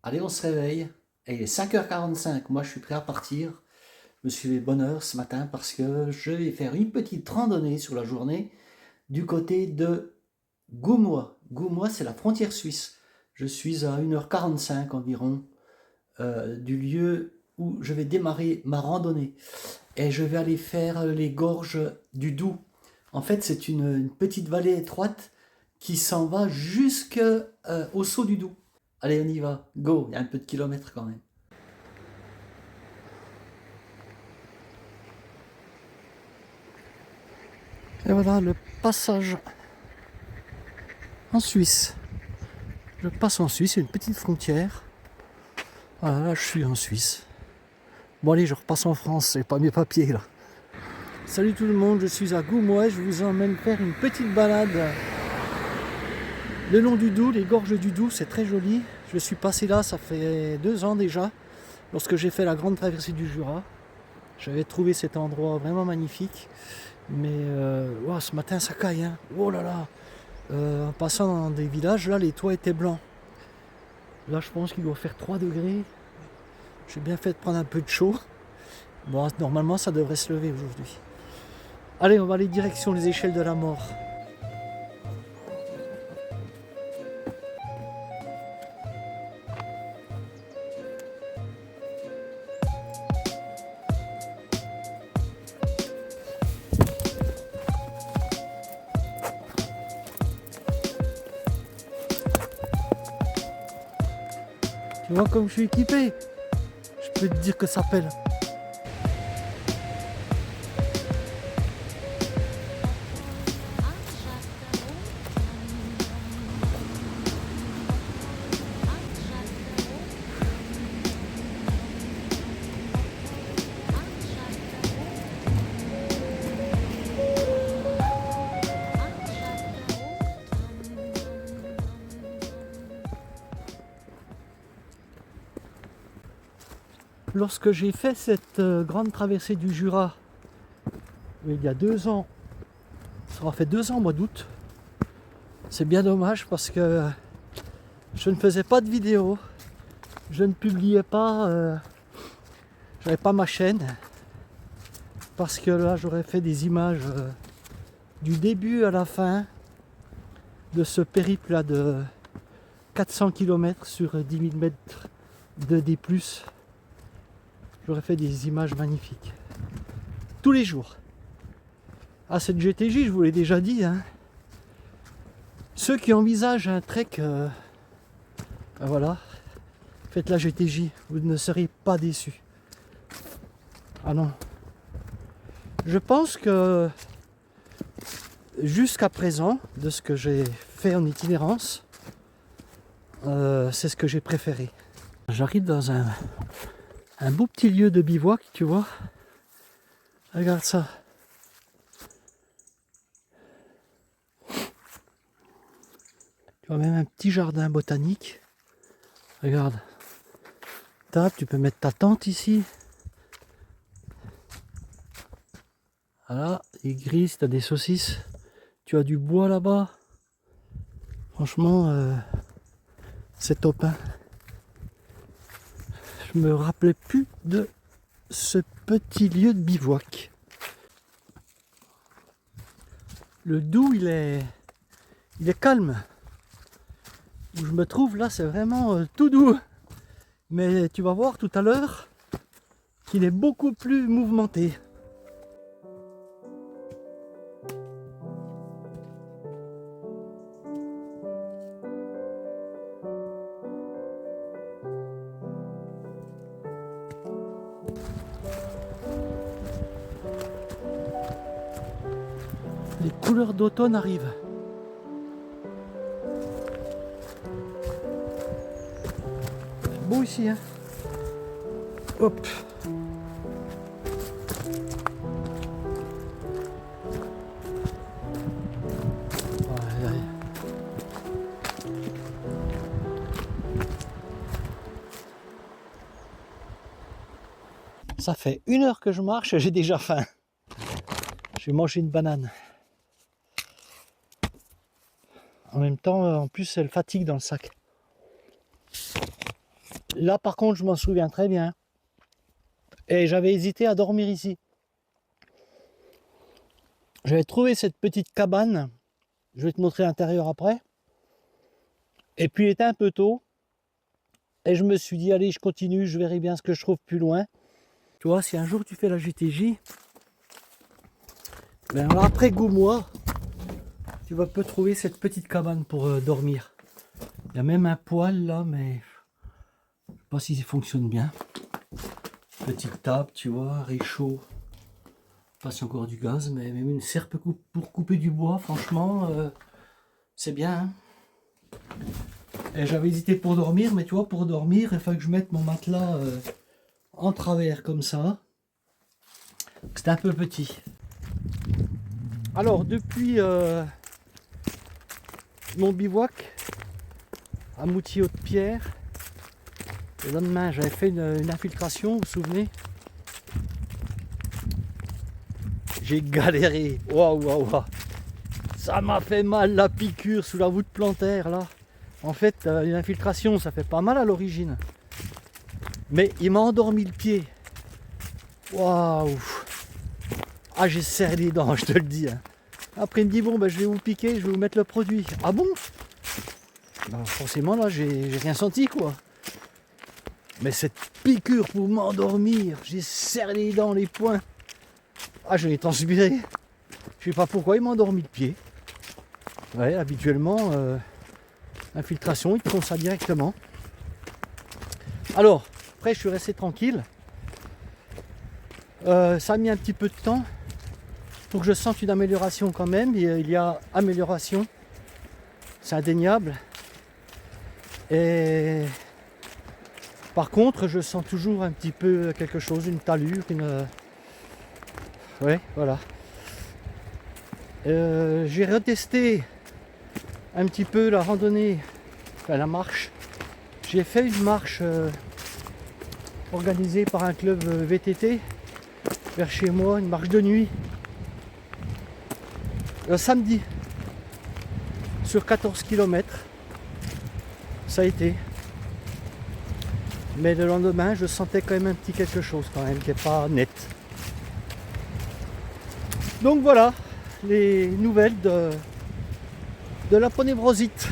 Allez, on se réveille. Et il est 5h45. Moi, je suis prêt à partir. Je me suis levé de bonne heure ce matin parce que je vais faire une petite randonnée sur la journée du côté de Goumois. Goumois, c'est la frontière suisse. Je suis à 1h45 environ du lieu où je vais démarrer ma randonnée. Et je vais aller faire les gorges du Doubs. En fait, c'est une petite vallée étroite qui s'en va jusqu'au saut du Doubs. Allez, on y va. Go, il y a un peu de kilomètres quand même. Et voilà le passage en Suisse. Je passe en Suisse, c'est une petite frontière. Voilà, là je suis en Suisse. Bon allez, je repasse en France, c'est pas mes papiers là. Salut tout le monde, je suis à Goumois, je vous emmène faire une petite balade le long du Doubs, les gorges du Doubs, c'est très joli. Je suis passé là, ça fait 2 ans déjà, lorsque j'ai fait la grande traversée du Jura. J'avais trouvé cet endroit vraiment magnifique, mais wow, ce matin ça caille, hein. Oh là là. En passant dans des villages, là les toits étaient blancs. Là je pense qu'il doit faire 3 degrés. J'ai bien fait de prendre un peu de chaud. Bon, normalement ça devrait se lever aujourd'hui. Allez, on va aller direction les échelles de la mort. Tu vois comme je suis équipé. Je peux te dire que ça pèle. Lorsque j'ai fait cette grande traversée du Jura, il y a 2 ans, ça aura fait 2 ans au mois d'août, c'est bien dommage parce que je ne faisais pas de vidéo, je ne publiais pas, j'avais pas ma chaîne, parce que là j'aurais fait des images du début à la fin de ce périple là de 400 km sur 10 000 mètres de D+. J'aurais fait des images magnifiques. Tous les jours. Ah, cette GTJ, je vous l'ai déjà dit, hein. Ceux qui envisagent un trek, ben voilà, faites la GTJ, vous ne serez pas déçus. Ah non. Je pense que jusqu'à présent, de ce que j'ai fait en itinérance, c'est ce que j'ai préféré. J'arrive dans un beau petit lieu de bivouac, tu vois. Regarde ça. Tu vois même un petit jardin botanique. Regarde. Table, tu peux mettre ta tente ici. Voilà, les grilles, tu as des saucisses. Tu as du bois là-bas. Franchement, c'est top, hein. Je me rappelais plus de ce petit lieu de bivouac. Le Doubs, il est calme. Où je me trouve là, c'est vraiment tout doux. Mais tu vas voir tout à l'heure qu'il est beaucoup plus mouvementé. Les couleurs d'automne arrivent. C'est beau ici, hein. Hop. Aïe, aïe. Ça fait 1 heure que je marche et j'ai déjà faim. Je vais manger une banane. En même temps, en plus, elle fatigue dans le sac. Là par contre je m'en souviens très bien. Et j'avais hésité à dormir ici. J'avais trouvé cette petite cabane. Je vais te montrer l'intérieur après. Et puis il était un peu tôt. Et je me suis dit, allez, je continue, je verrai bien ce que je trouve plus loin. Tu vois, si un jour tu fais la GTJ, ben alors après Goumois, tu vas peut trouver cette petite cabane pour dormir. Il y a même un poêle là, mais je ne sais pas si ça fonctionne bien. Petite table, tu vois, réchaud. Pas si encore du gaz, mais même une serpe pour couper du bois, franchement, c'est bien. Hein. Et j'avais hésité pour dormir, mais tu vois, pour dormir, il fallait que je mette mon matelas en travers comme ça. C'était un peu petit. Alors, depuis mon bivouac à Moutier-Haute-Pierre, le lendemain, j'avais fait une infiltration, vous vous souvenez? J'ai galéré. Waouh, waouh, waouh. Ça m'a fait mal la piqûre sous la voûte plantaire là. En fait, une infiltration, ça fait pas mal à l'origine. Mais il m'a endormi le pied. Waouh. Ah, j'ai serré les dents, je te le dis. Hein. Après, il me dit, bon, ben, je vais vous piquer, je vais vous mettre le produit. Ah bon? Ben, forcément, là, j'ai rien senti, quoi. Mais cette piqûre pour m'endormir, j'ai serré les dents, les poings. Ah, je l'ai transpiré. Je sais pas pourquoi il m'a endormi le pied. Ouais, habituellement, infiltration, ils te font ça directement. Alors, après, je suis resté tranquille. Ça a mis un petit peu de temps pour que je sente une amélioration quand même. Il y a amélioration, c'est indéniable. Et par contre, je sens toujours un petit peu quelque chose, une talure, ouais, voilà. J'ai retesté un petit peu la randonnée, enfin la marche. J'ai fait une marche organisée par un club VTT vers chez moi, une marche de nuit. Samedi, sur 14 km, ça a été. Mais le lendemain, je sentais quand même un petit quelque chose quand même qui n'est pas net. Donc voilà les nouvelles de la ponévrosite.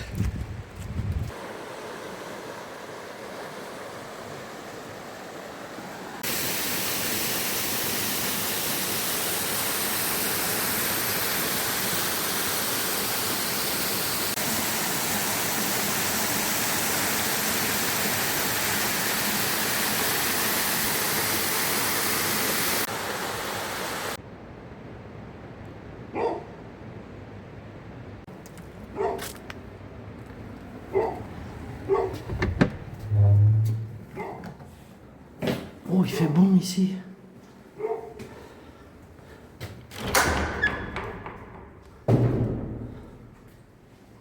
Oh, il fait bon ici.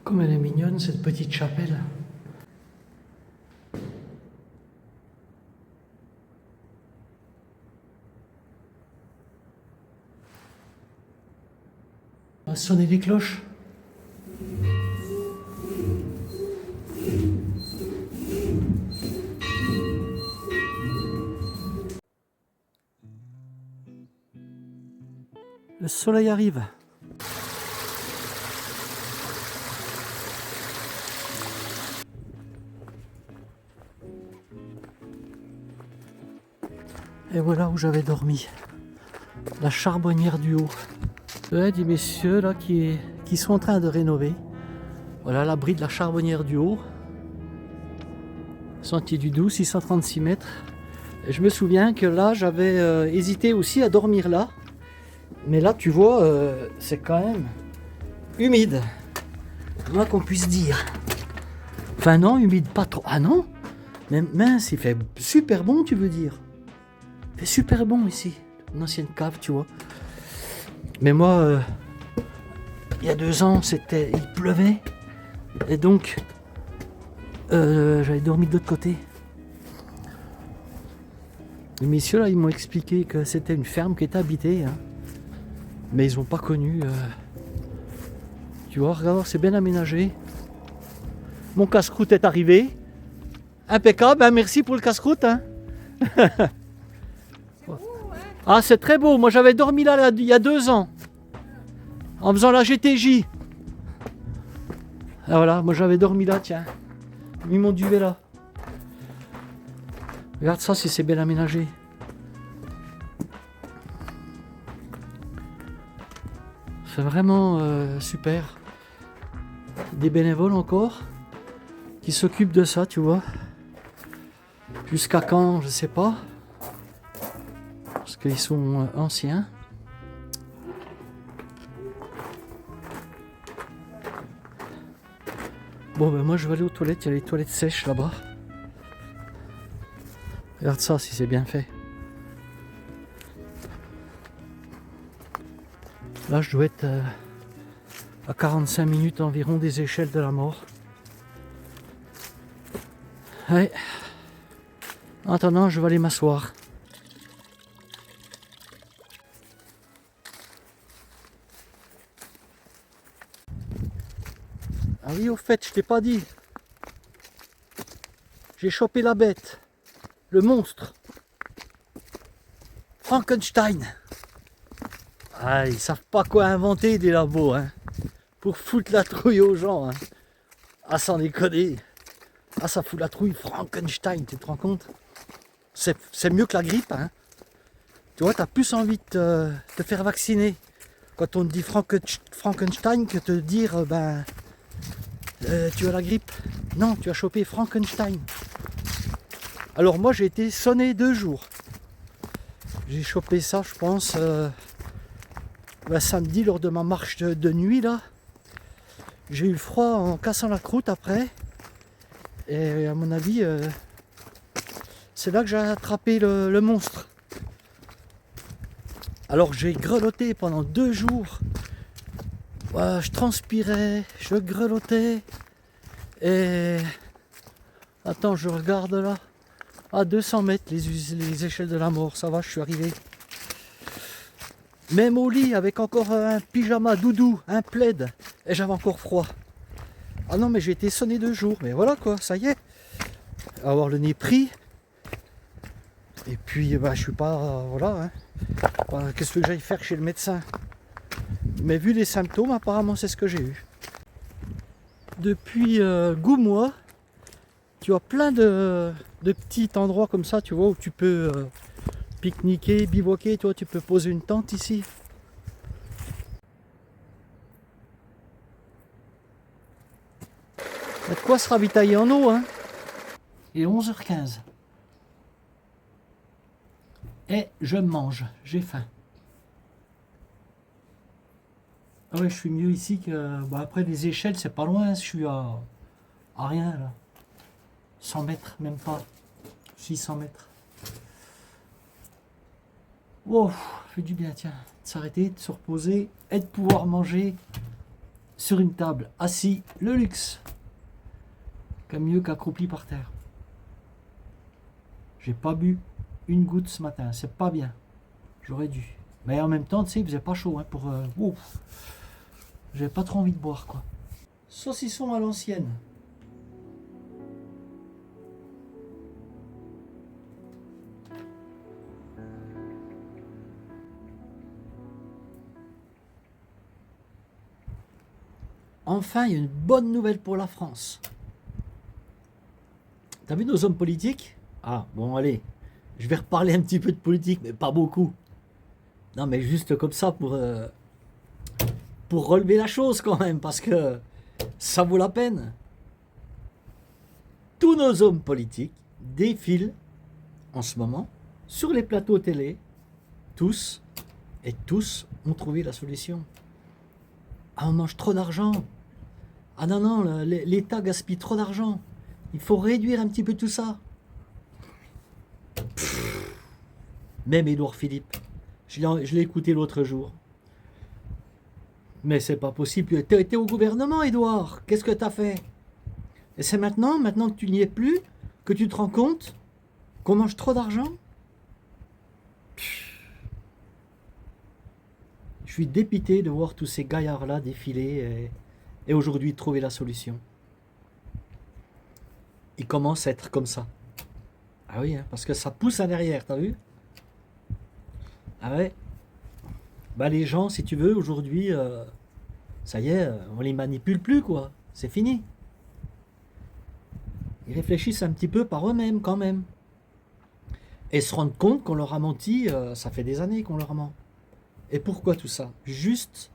Comme elle est mignonne cette petite chapelle. On va sonner les cloches. Le soleil arrive. Et voilà où j'avais dormi. La charbonnière du Haut. Ouais, des messieurs là qui sont en train de rénover. Voilà l'abri de la charbonnière du Haut. Sentier du Doubs, 636 mètres. Et je me souviens que là j'avais hésité aussi à dormir là. Mais là tu vois, c'est quand même humide. Moi qu'on puisse dire. Enfin non, humide pas trop. Ah non? Mais mince, il fait super bon, tu veux dire. Il fait super bon ici. Une ancienne cave, tu vois. Mais moi, il y a 2 ans, il pleuvait. Et donc, j'avais dormi de l'autre côté. Les messieurs là, ils m'ont expliqué que c'était une ferme qui était habitée. Hein. Mais ils n'ont pas connu. Tu vois, regarde, c'est bien aménagé. Mon casse-croûte est arrivé. Impeccable, hein, merci pour le casse-croûte. Hein. Ah, c'est très beau. Moi, j'avais dormi là, il y a 2 ans. En faisant la GTJ. Ah, voilà, moi j'avais dormi là, tiens. Mis mon duvet là. Regarde ça, si c'est bien aménagé. C'est vraiment super. Des bénévoles encore qui s'occupent de ça, tu vois. Jusqu'à quand, je sais pas. Parce qu'ils sont anciens. Bon, ben moi je vais aller aux toilettes. Il y a les toilettes sèches là-bas. Regarde ça, si c'est bien fait. Là, je dois être à 45 minutes environ des échelles de la mort. Ouais. En attendant, je vais aller m'asseoir. Ah oui, au fait, je t'ai pas dit. J'ai chopé la bête. Le monstre. Frankenstein. Ah, ils savent pas quoi inventer des labos, hein. Pour foutre la trouille aux gens, hein. Ah, sans déconner. Ah, ça fout la trouille. Frankenstein, tu te rends compte? C'est mieux que la grippe, hein. Tu vois, t'as plus envie de te faire vacciner quand on te dit Frankenstein que te dire, tu as la grippe. Non, tu as chopé Frankenstein. Alors moi, j'ai été sonné 2 jours. J'ai chopé ça, je pense, samedi lors de ma marche de nuit, là. J'ai eu le froid en cassant la croûte après. Et à mon avis, c'est là que j'ai attrapé le monstre. Alors j'ai grelotté pendant 2 jours. Ouais, je transpirais, je grelottais. Et... Attends, je regarde là. À 200 mètres, les échelles de la mort. Ça va, je suis arrivé. Même au lit, avec encore un pyjama doudou, un plaid. Et j'avais encore froid. Ah non, mais j'ai été sonné 2 jours. Mais voilà quoi, ça y est. Avoir le nez pris. Et puis, je suis pas... voilà, hein. Qu'est-ce que j'aille faire chez le médecin? Mais vu les symptômes, apparemment, c'est ce que j'ai eu. Depuis Goumois, tu as plein de petits endroits comme ça, tu vois, où tu peux pique-niquer, bivouaquer, toi, tu peux poser une tente ici. Il y a de quoi se ravitailler en eau, hein. Il est 11h15. Et je mange, j'ai faim. Ah ouais, je suis mieux ici que... après, les échelles, c'est pas loin, je suis à rien, là. 100 mètres, même pas. 600 mètres. Wow, fait du bien, tiens. De s'arrêter, de se reposer et de pouvoir manger sur une table. Assis, le luxe. Comme mieux qu'accroupi par terre. J'ai pas bu une goutte ce matin, c'est pas bien. J'aurais dû. Mais en même temps, tu sais, il faisait pas chaud, hein, pour... J'avais pas trop envie de boire, quoi. Saucisson à l'ancienne. Enfin, il y a une bonne nouvelle pour la France. T'as vu nos hommes politiques? Ah, bon, allez. Je vais reparler un petit peu de politique, mais pas beaucoup. Non, mais juste comme ça pour relever la chose quand même, parce que ça vaut la peine. Tous nos hommes politiques défilent en ce moment sur les plateaux télé, tous, et tous ont trouvé la solution. Ah, on mange trop d'argent. Ah non, non, l'État gaspille trop d'argent. Il faut réduire un petit peu tout ça. Même Édouard Philippe, je l'ai écouté l'autre jour. Mais c'est pas possible. Tu étais au gouvernement, Édouard. Qu'est-ce que tu as fait? Et c'est maintenant que tu n'y es plus, que tu te rends compte qu'on mange trop d'argent? Je suis dépité de voir tous ces gaillards-là défiler et aujourd'hui trouver la solution. il commence à être comme ça. Ah oui, hein, parce que ça pousse en arrière, t'as vu? Ah ouais. Bah les gens, si tu veux, aujourd'hui, ça y est, on les manipule plus, quoi. C'est fini. Ils réfléchissent un petit peu par eux-mêmes, quand même. Et se rendent compte qu'on leur a menti, ça fait des années qu'on leur ment. Et pourquoi tout ça? Juste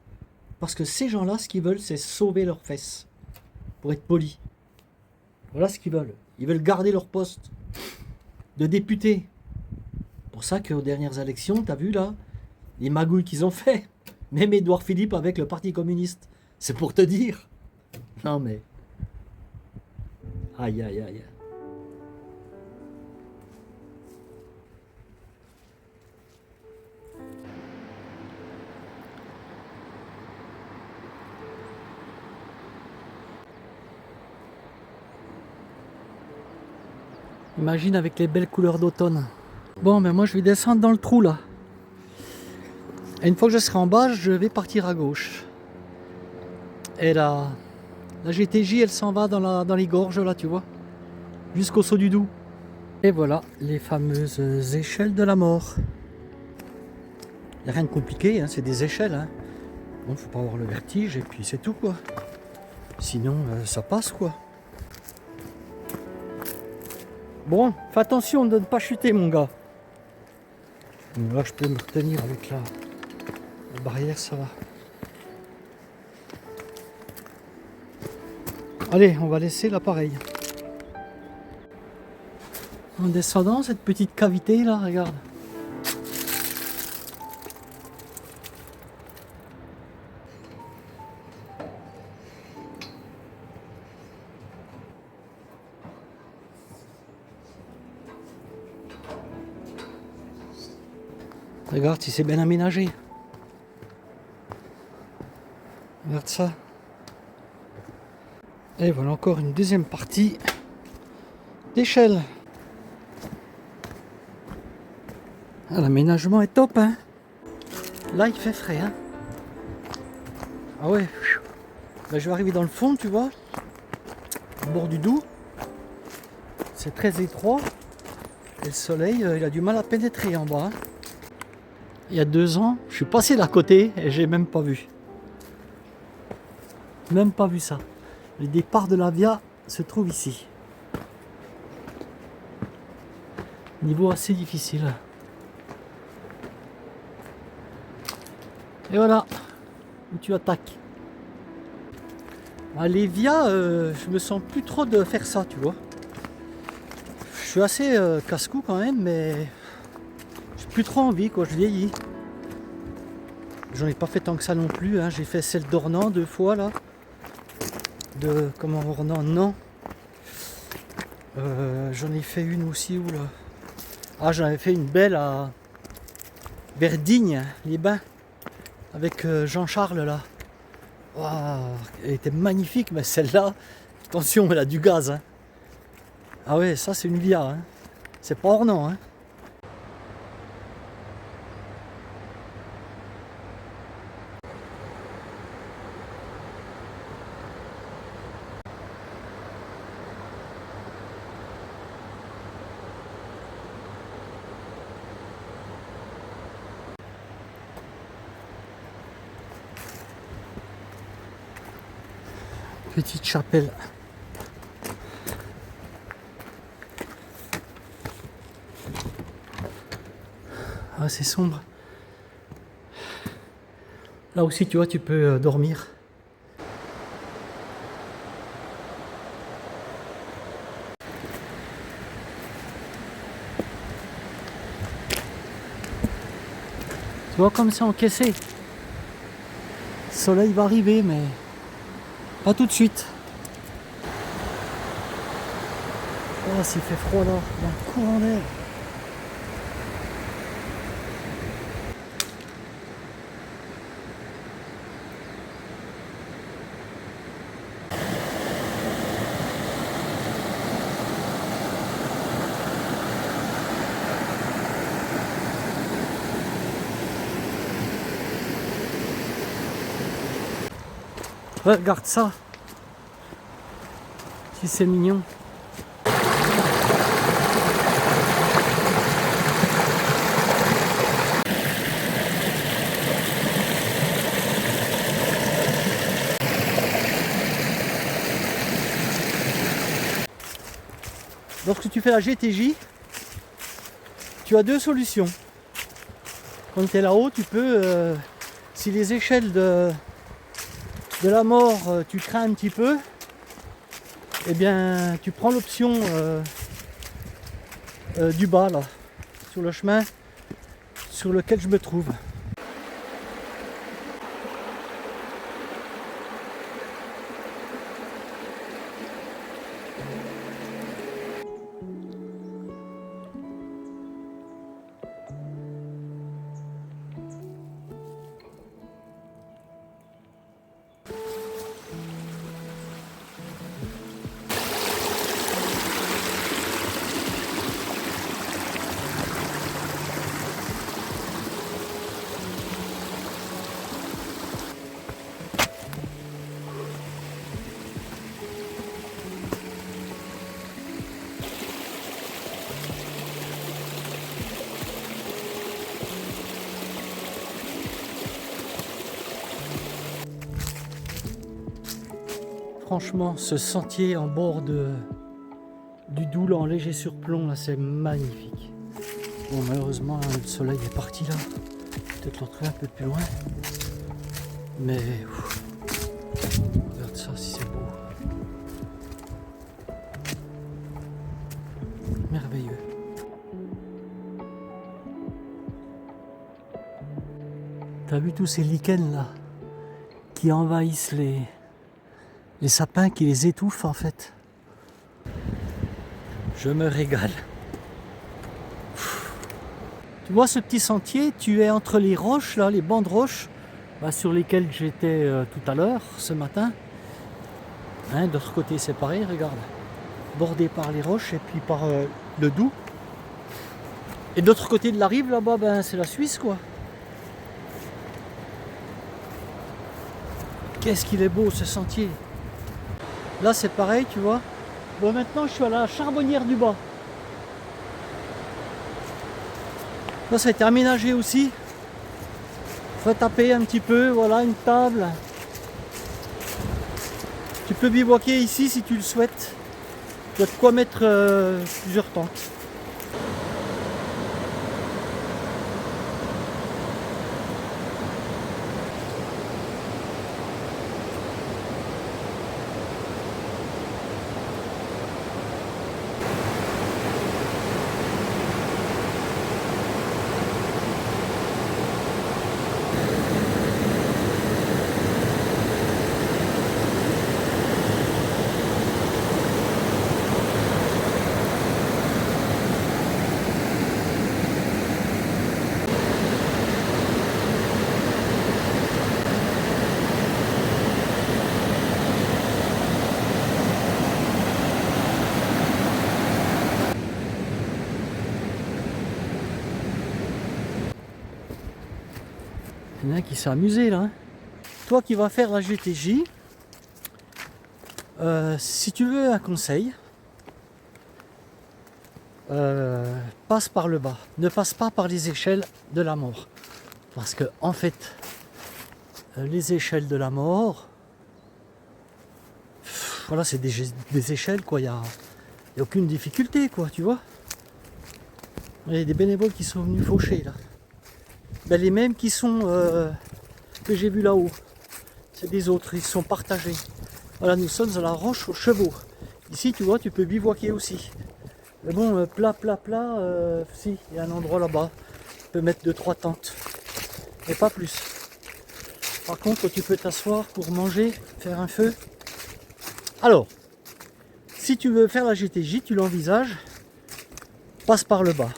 parce que ces gens-là, ce qu'ils veulent, c'est sauver leurs fesses. Pour être polis. Voilà ce qu'ils veulent. Ils veulent garder leur poste de député. Pour ça qu'aux dernières élections, t'as vu là, les magouilles qu'ils ont fait. Même Édouard Philippe avec le Parti communiste. C'est pour te dire. Non mais... Aïe aïe aïe. Imagine avec les belles couleurs d'automne. Bon, mais moi je vais descendre dans le trou là. Et une fois que je serai en bas, je vais partir à gauche. Et là, la GTJ, elle s'en va dans les gorges là, tu vois. Jusqu'au saut du Doubs. Et voilà, les fameuses échelles de la mort. Il n'y a rien de compliqué, hein, c'est des échelles. Hein. Bon, faut pas avoir le vertige et puis c'est tout quoi. Sinon, ça passe quoi. Bon, fais attention de ne pas chuter mon gars. Là, je peux me retenir avec la barrière, ça va. Allez, on va laisser l'appareil. En descendant, cette petite cavité là, regarde. Regarde si c'est bien aménagé. Regarde ça. Et voilà encore une deuxième partie d'échelle. Ah, l'aménagement est top, hein. Là, il fait frais, hein. Ah ouais. Ben, je vais arriver dans le fond, tu vois. Au bord du Doubs. C'est très étroit. Et le soleil, il a du mal à pénétrer en bas. Hein. Il y a 2 ans, je suis passé d'à côté et j'ai même pas vu. Même pas vu ça. Le départ de la Via se trouve ici. Niveau assez difficile. Et voilà, où tu attaques. Ah, les Via, je me sens plus trop de faire ça, tu vois. Je suis assez casse-cou quand même, mais j'ai plus trop envie, quoi, je vieillis. J'en ai pas fait tant que ça non plus, hein. J'ai fait celle d'Ornans 2 fois là. De comment Ornans, non. J'en ai fait une aussi où là. Ah, j'en avais fait une belle à vers Digne, les Bains, avec Jean-Charles là. Waouh, elle était magnifique, mais celle-là, attention, elle a du gaz. Hein. Ah ouais, ça c'est une Via. Hein. C'est pas Ornans. Hein. Petite chapelle. Ah, c'est sombre. Là aussi, tu vois, tu peux dormir. Tu vois comme c'est encaissé. Le soleil va arriver, mais pas tout de suite. Oh, s'il fait froid là, dans le courant d'air. Ouais, regarde ça. Si c'est mignon. lorsque tu fais la GTJ, tu as deux solutions. Quand tu es là-haut, tu peux, si les échelles de la mort, tu crains un petit peu, eh bien tu prends l'option du bas là, sur le chemin sur lequel je me trouve. Franchement, ce sentier en bord du Doubs en léger surplomb, là, c'est magnifique. Bon, malheureusement, le soleil est parti là. Peut-être le retrouver un peu plus loin. Mais regarde ça, si c'est beau. Merveilleux. T'as vu tous ces lichens là qui envahissent les sapins, qui les étouffent en fait. Je me régale. Tu vois ce petit sentier, tu es entre les roches là, les bancs de roches sur lesquels j'étais tout à l'heure, ce matin. Hein, de l'autre côté c'est pareil, regarde. Bordé par les roches et puis par le Doubs. Et de l'autre côté de la rive là-bas, c'est la Suisse quoi. Qu'est-ce qu'il est beau ce sentier. Là c'est pareil, tu vois. Bon, maintenant je suis à la Charbonnière du Bas. Là ça a été aménagé aussi. Faut taper un petit peu, voilà une table. Tu peux bivouaquer ici si tu le souhaites. Tu as de quoi mettre plusieurs tentes. Il y en a qui s'est amusé là. Toi qui vas faire la GTJ, si tu veux un conseil, passe par le bas. Ne passe pas par les échelles de la mort. Parce que en fait, les échelles de la mort, voilà, c'est des échelles quoi. Il y a aucune difficulté quoi, tu vois. Il y a des bénévoles qui sont venus faucher là. Ben, les mêmes qui sont que j'ai vu là-haut, c'est des autres, ils sont partagés. Voilà, nous sommes à la Roche aux Chevaux. Ici, tu vois, tu peux bivouaquer aussi. Mais bon, plat, si, il y a un endroit là-bas. Tu peux mettre 2-3 tentes, et pas plus. Par contre, tu peux t'asseoir pour manger, faire un feu. Alors, si tu veux faire la GTJ, tu l'envisages, passe par le bas.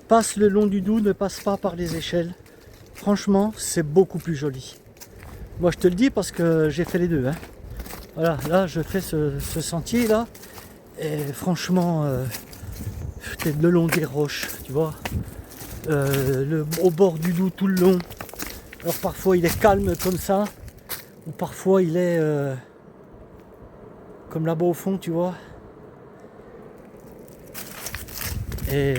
Passe le long du Doubs, ne passe pas par les échelles. Franchement, c'est beaucoup plus joli. Moi, je te le dis parce que j'ai fait les deux. Hein. Voilà, là, je fais ce sentier là. Et franchement, t'es le long des roches, tu vois. Au bord du Doubs tout le long. Alors parfois, il est calme comme ça. Ou parfois, il est comme là-bas au fond, tu vois. Et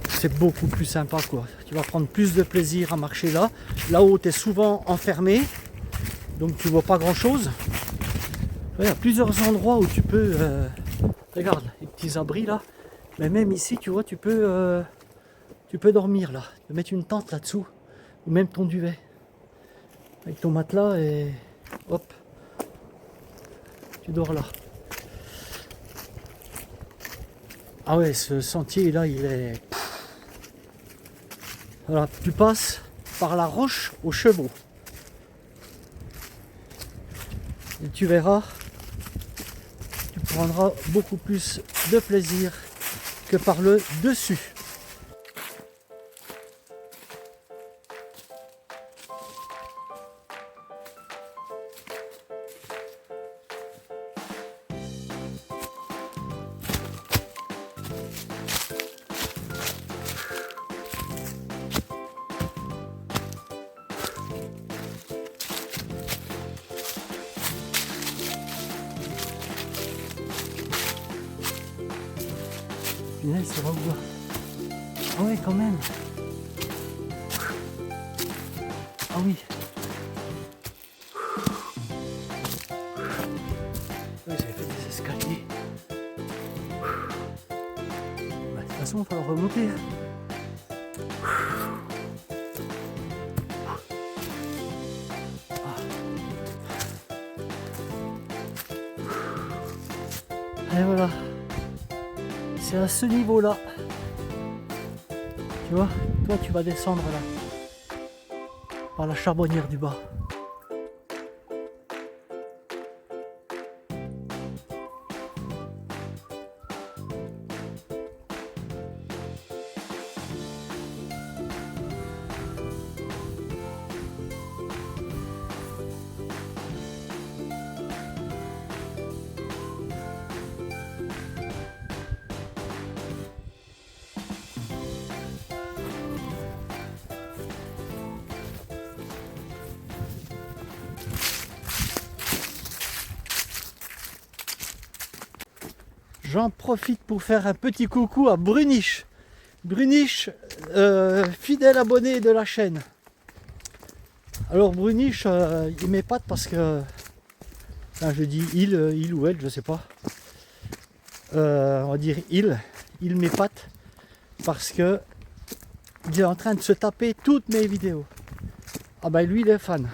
c'est beaucoup plus sympa quoi. Tu vas prendre plus de plaisir à marcher là. Là-haut tu es souvent enfermé, donc tu vois pas grand chose. Il y a plusieurs endroits où tu peux Regarde, les petits abris là. Mais même ici, tu vois, tu peux dormir là. Tu peux mettre une tente là-dessous. Ou même ton duvet. Avec ton matelas et hop. Tu dors là. Ah ouais, ce sentier là, il est... Voilà, tu passes par la roche aux chevaux. Et tu verras, tu prendras beaucoup plus de plaisir que par le dessus. Punaise, ça va où là? Ah ouais, quand même. Ah oui. Ouais, j'avais fait des escaliers. Bah, de toute façon, il va falloir remonter. Et voilà. C'est à ce niveau-là. Tu vois, toi tu vas descendre là. Par la charbonnière du bas. J'en profite pour faire un petit coucou à Bruniche. Bruniche, fidèle abonné de la chaîne. Alors Bruniche, il m'épate parce que, enfin, je dis il ou elle, je sais pas. On va dire il m'épate parce que il est en train de se taper toutes mes vidéos. Ah ben lui il est fan.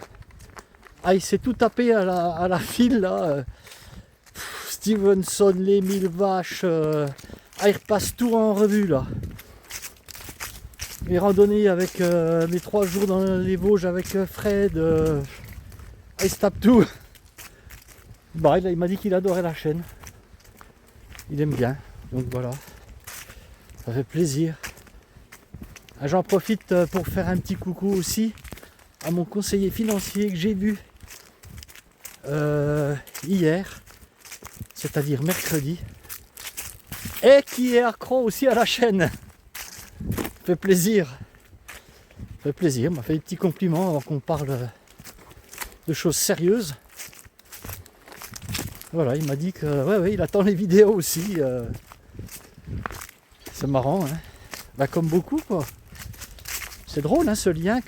Ah il s'est tout tapé à la file là. Stevenson, les 1000 vaches, il repasse tout en revue là. Les randonnées avec mes 3 jours dans les Vosges avec Fred, il se tape tout. Bah, il m'a dit qu'il adorait la chaîne. Il aime bien, donc voilà. Ça fait plaisir. J'en profite pour faire un petit coucou aussi à mon conseiller financier que j'ai vu hier. C'est-à-dire mercredi, et qui est accro aussi à la chaîne. Ça fait plaisir. Ça fait plaisir, il m'a fait des petits compliments avant qu'on parle de choses sérieuses. Voilà, il m'a dit que ouais, il attend les vidéos aussi. C'est marrant, hein. Bah, comme beaucoup quoi. C'est drôle hein, ce lien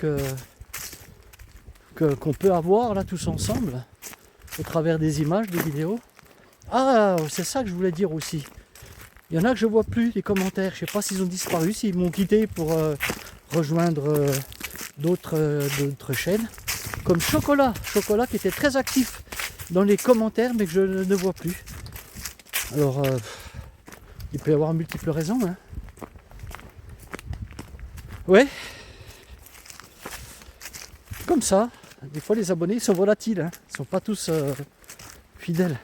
qu'on peut avoir là tous ensemble, au travers des images, des vidéos. Ah, c'est ça que je voulais dire aussi. Il y en a que je vois plus, les commentaires. Je sais pas s'ils ont disparu, s'ils m'ont quitté pour rejoindre d'autres chaînes. Comme Chocolat qui était très actif dans les commentaires, mais que je ne vois plus. Alors, il peut y avoir multiples raisons. Hein. Ouais. Comme ça. Des fois, les abonnés sont volatiles. Hein. Ils ne sont pas tous fidèles.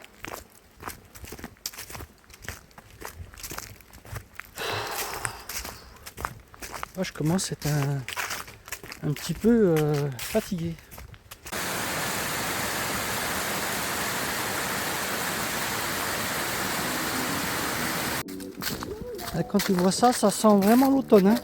Moi, je commence à être un petit peu fatigué. Et quand tu vois ça, ça sent vraiment l'automne. Hein.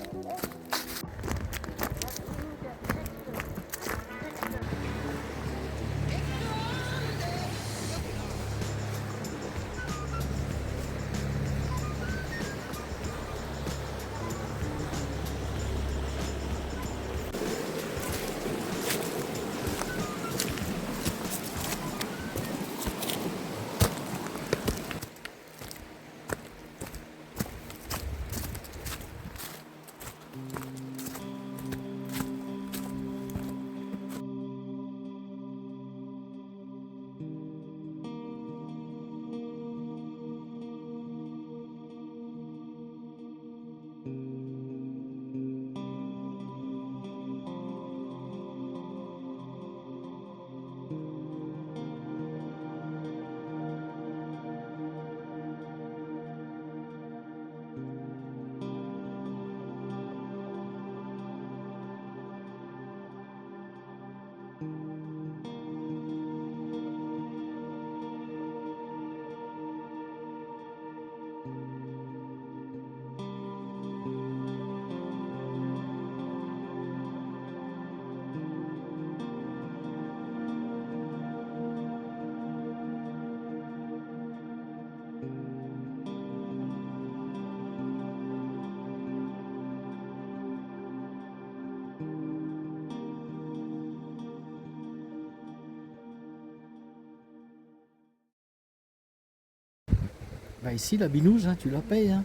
Bah ici la binouse, hein, tu la payes. Hein.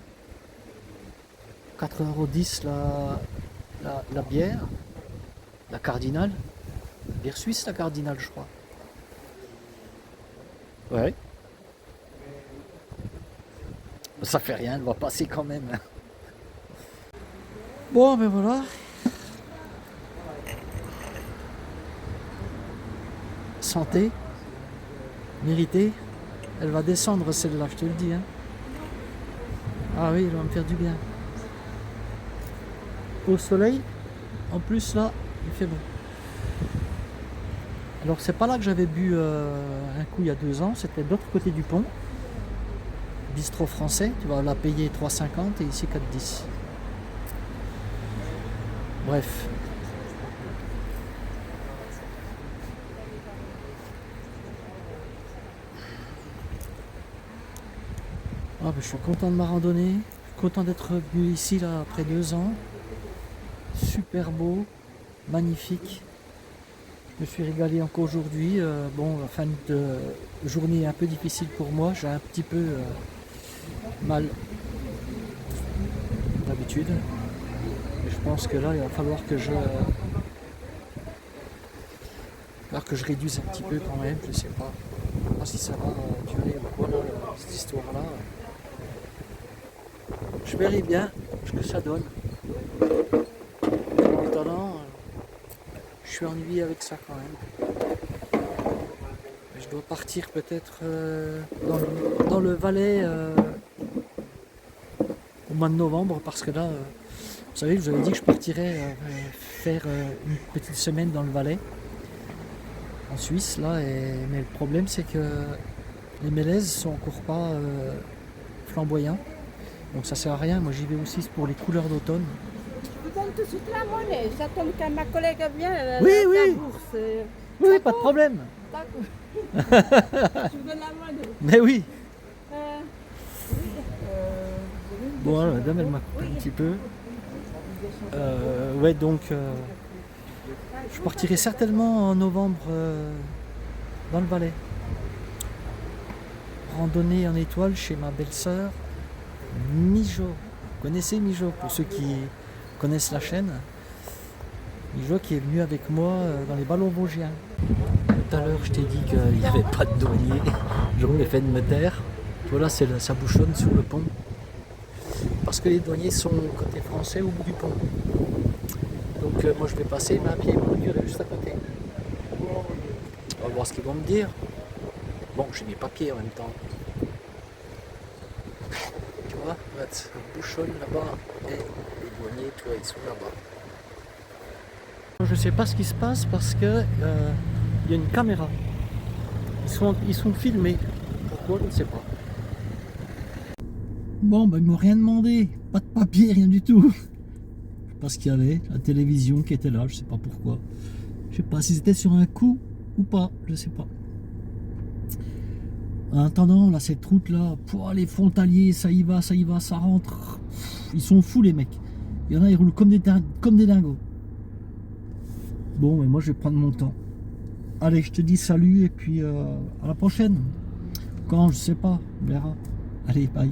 4,10 € la bière, la cardinale. Bière suisse la cardinale je crois. Ouais. Ça fait rien, elle va passer quand même. Hein. Bon ben voilà. Santé. Mérité. Elle va descendre celle-là, je te le dis. Hein. Ah oui, elle va me faire du bien. Au soleil, en plus là, il fait bon. Alors c'est pas là que j'avais bu un coup il y a 2 ans, c'était de l'autre côté du pont. Bistrot français, tu vas la payer 3,50 et ici 4,10. Bref. Ah, ben, je suis content de ma randonnée, je suis content d'être venu ici là après 2 ans. Super beau, magnifique. Je me suis régalé encore aujourd'hui. Bon, la fin de journée est un peu difficile pour moi, j'ai un petit peu mal d'habitude. Mais je pense que là il va falloir que je réduise un petit peu quand même, je sais pas. Je sais pas si ça va durer ou quoi là, cette histoire-là. Je verrai bien ce que ça donne. En attendant, je suis ennuyé avec ça quand même. Je dois partir peut-être dans le Valais au mois de novembre parce que là, vous savez, je vous avais dit que je partirais faire une petite semaine dans le Valais en Suisse là, mais le problème c'est que les mélèzes sont encore pas flamboyants. Donc ça sert à rien, moi j'y vais aussi pour les couleurs d'automne. Je donne tout de suite la monnaie, j'attends que ma collègue vienne, elle Oui, a oui. sa bourse. Oui, pas de problème. D'accord. Je vous donne la monnaie. Mais oui. Oui. Bon, la dame elle m'a coupé un petit peu. Ouais, donc je partirai certainement en novembre dans le Valais. Randonnée en étoile chez ma belle-sœur Mijo. Vous connaissez Mijo pour ceux qui connaissent la chaîne. Mijo qui est venu avec moi dans les ballons vosgiens. Tout à l'heure je t'ai dit qu'il n'y avait pas de douanier. J'aurais le fait de me taire. Voilà, ça bouchonne sur le pont. Parce que les douaniers sont côté français au bout du pont. Donc moi je vais passer, mais à pied, mon mur est juste à côté. On va voir ce qu'ils vont me dire. Bon, j'ai mes papiers en même temps. Tu vois, ça bouchonne là-bas. Et les douaniers, toi, ils sont là-bas. Je sais pas ce qui se passe parce que il y a une caméra. Ils sont filmés. Pourquoi, je ne sais pas. Bon, ben ils m'ont rien demandé. Pas de papier, rien du tout. Je sais pas ce qu'il y avait. La télévision qui était là, je sais pas pourquoi. Je sais pas si c'était sur un coup ou pas, je sais pas. En attendant, là, cette route là, les frontaliers, ça y va, ça rentre. Ils sont fous les mecs. Il y en a, ils roulent comme des dingos. Bon, mais moi je vais prendre mon temps. Allez, je te dis salut et puis à la prochaine. Quand, je sais pas, on verra. Allez, bye.